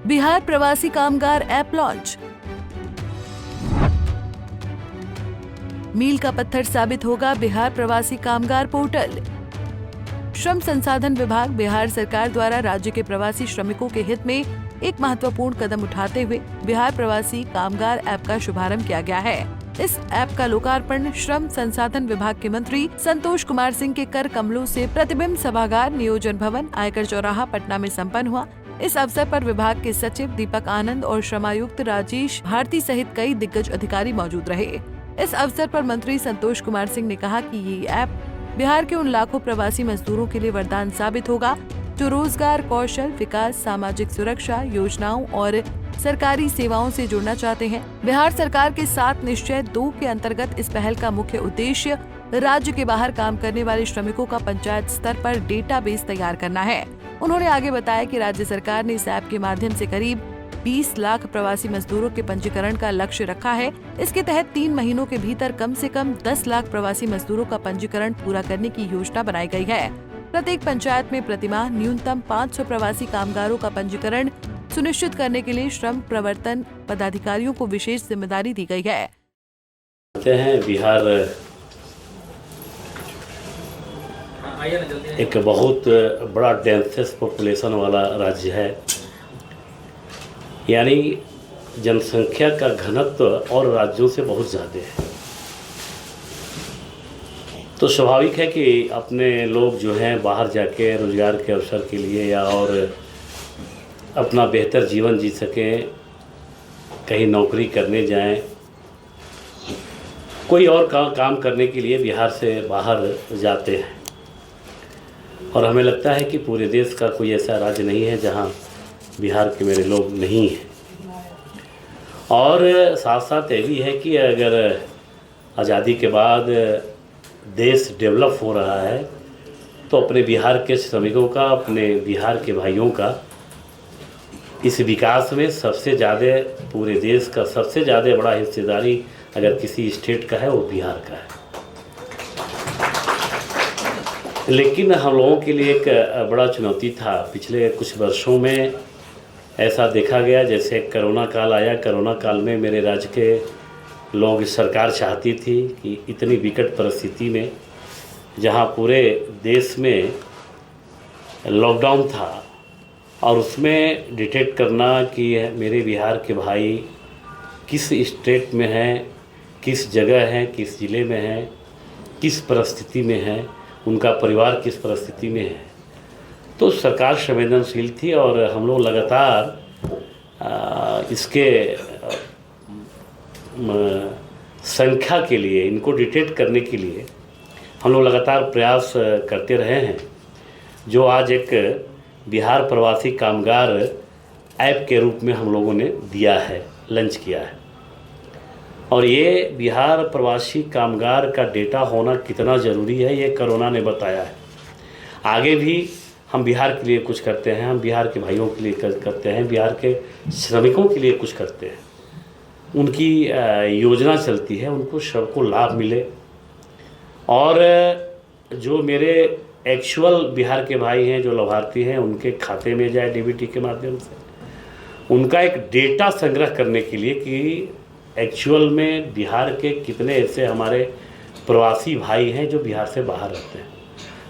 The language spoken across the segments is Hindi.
बिहार प्रवासी कामगार ऐप लॉन्च। मील का पत्थर साबित होगा बिहार प्रवासी कामगार पोर्टल। श्रम संसाधन विभाग बिहार सरकार द्वारा राज्य के प्रवासी श्रमिकों के हित में एक महत्वपूर्ण कदम उठाते हुए बिहार प्रवासी कामगार ऐप का शुभारंभ किया गया है। इस ऐप का लोकार्पण श्रम संसाधन विभाग के मंत्री संतोष कुमार सिंह के कर कमलों से प्रतिबिंब सभागार, नियोजन भवन, आयकर चौराहा, पटना में संपन्न हुआ। इस अवसर पर विभाग के सचिव दीपक आनंद और श्रमायुक्त राजेश भारती सहित कई दिग्गज अधिकारी मौजूद रहे। इस अवसर पर मंत्री संतोष कुमार सिंह ने कहा कि ये ऐप बिहार के उन लाखों प्रवासी मजदूरों के लिए वरदान साबित होगा जो रोजगार, कौशल विकास, सामाजिक सुरक्षा योजनाओं और सरकारी सेवाओं से जुड़ना चाहते हैं। बिहार सरकार के 7 निश्चय 2 के अंतर्गत इस पहल का मुख्य उद्देश्य राज्य के बाहर काम करने वाले श्रमिकों का पंचायत स्तर पर डेटाबेस तैयार करना है। उन्होंने आगे बताया कि राज्य सरकार ने इस ऐप के माध्यम से करीब 20 लाख प्रवासी मजदूरों के पंजीकरण का लक्ष्य रखा है। इसके तहत 3 महीनों के भीतर कम से कम 10 लाख प्रवासी मजदूरों का पंजीकरण पूरा करने की योजना बनाई गई है। प्रत्येक पंचायत में प्रतिमाह न्यूनतम 500 प्रवासी कामगारों का पंजीकरण सुनिश्चित करने के लिए श्रम प्रवर्तन पदाधिकारियों को विशेष जिम्मेदारी दी गई है। बिहार एक बहुत बड़ा डेंसेस्ट पॉपुलेशन वाला राज्य है, यानी जनसंख्या का घनत्व और राज्यों से बहुत ज़्यादा है। तो स्वाभाविक है कि अपने लोग जो हैं बाहर जाके रोजगार के अवसर के लिए या और अपना बेहतर जीवन जी सकें, कहीं नौकरी करने जाएं, कोई और काम करने के लिए बिहार से बाहर जाते हैं। और हमें लगता है कि पूरे देश का कोई ऐसा राज्य नहीं है जहां बिहार के मेरे लोग नहीं हैं। और साथ साथ ये भी है कि अगर आज़ादी के बाद देश डेवलप हो रहा है तो अपने बिहार के श्रमिकों का, अपने बिहार के भाइयों का इस विकास में सबसे ज़्यादा, पूरे देश का सबसे ज़्यादा बड़ा हिस्सेदारी अगर किसी स्टेट का है वो बिहार का है। लेकिन हम लोगों के लिए एक बड़ा चुनौती था। पिछले कुछ वर्षों में ऐसा देखा गया, जैसे कोरोना काल आया। कोरोना काल में मेरे राज्य के लोग, सरकार चाहती थी कि इतनी विकट परिस्थिति में जहां पूरे देश में लॉकडाउन था और उसमें डिटेक्ट करना कि मेरे बिहार के भाई किस स्टेट में हैं, किस जगह हैं, किस ज़िले में हैं, किस परिस्थिति में हैं, उनका परिवार किस परिस्थिति में है। तो सरकार संवेदनशील थी और हम लोग लगातार इसके संख्या के लिए, इनको डिटेक्ट करने के लिए हम लोग लगातार प्रयास करते रहे हैं, जो आज एक बिहार प्रवासी कामगार ऐप के रूप में हम लोगों ने दिया है, लॉन्च किया है। और ये बिहार प्रवासी कामगार का डेटा होना कितना ज़रूरी है ये कोरोना ने बताया है। आगे भी हम बिहार के लिए कुछ करते हैं, हम बिहार के भाइयों के लिए करते हैं, बिहार के श्रमिकों के लिए कुछ करते हैं। उनकी योजना चलती है, उनको सबको लाभ मिले और जो मेरे एक्चुअल बिहार के भाई हैं, जो लाभार्थी हैं, उनके खाते में जाए डीबीटी के माध्यम से। उनका एक डेटा संग्रह करने के लिए कि एक्चुअल में बिहार के कितने ऐसे हमारे प्रवासी भाई हैं जो बिहार से बाहर रहते हैं।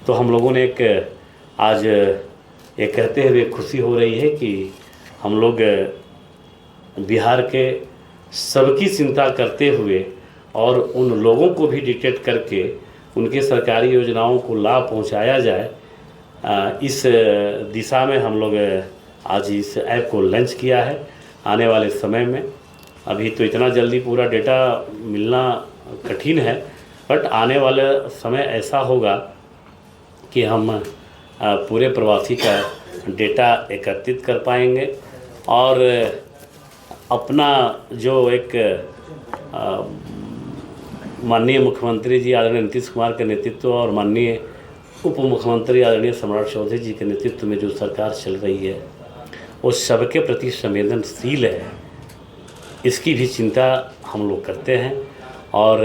तो हम लोगों ने एक आज ये कहते हुए खुशी हो रही है कि हम लोग बिहार के सबकी चिंता करते हुए और उन लोगों को भी डिटेक्ट करके उनके सरकारी योजनाओं को लाभ पहुंचाया जाए, इस दिशा में हम लोग आज इस ऐप को लॉन्च किया है। आने वाले समय में, अभी तो इतना जल्दी पूरा डेटा मिलना कठिन है, बट आने वाले समय ऐसा होगा कि हम पूरे प्रवासी का डेटा एकत्रित कर पाएंगे और अपना जो एक माननीय मुख्यमंत्री जी आदरणीय नीतीश कुमार के नेतृत्व और माननीय उप मुख्यमंत्री आदरणीय सम्राट चौधरी जी के नेतृत्व में जो सरकार चल रही है वो सबके प्रति संवेदनशील है। इसकी भी चिंता हम लोग करते हैं और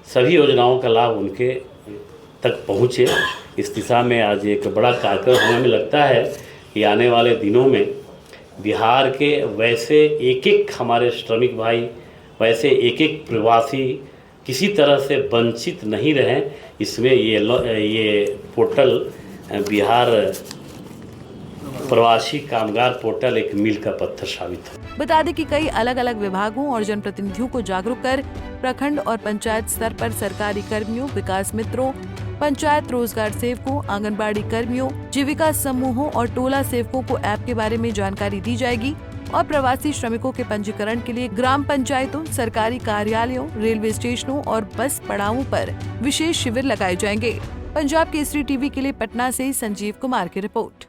सभी योजनाओं का लाभ उनके तक पहुँचे, इस दिशा में आज एक बड़ा कार्यक्रम हमें लगता है कि आने वाले दिनों में बिहार के वैसे एक एक हमारे श्रमिक भाई, वैसे एक एक प्रवासी किसी तरह से वंचित नहीं रहें, इसमें ये पोर्टल बिहार प्रवासी कामगार पोर्टल एक मील का पत्थर साबित हो। बता दें कि कई अलग अलग विभागों और जनप्रतिनिधियों को जागरूक कर प्रखंड और पंचायत स्तर पर सरकारी कर्मियों, विकास मित्रों, पंचायत रोजगार सेवकों, आंगनबाड़ी कर्मियों, जीविका समूहों और टोला सेवकों को ऐप के बारे में जानकारी दी जाएगी और प्रवासी श्रमिकों के पंजीकरण के लिए ग्राम पंचायतों, सरकारी कार्यालयों, रेलवे स्टेशनों और बस पड़ावों पर विशेष शिविर लगाए जाएंगे। पंजाब केसरी टीवी के लिए पटना से संजीव कुमार की रिपोर्ट।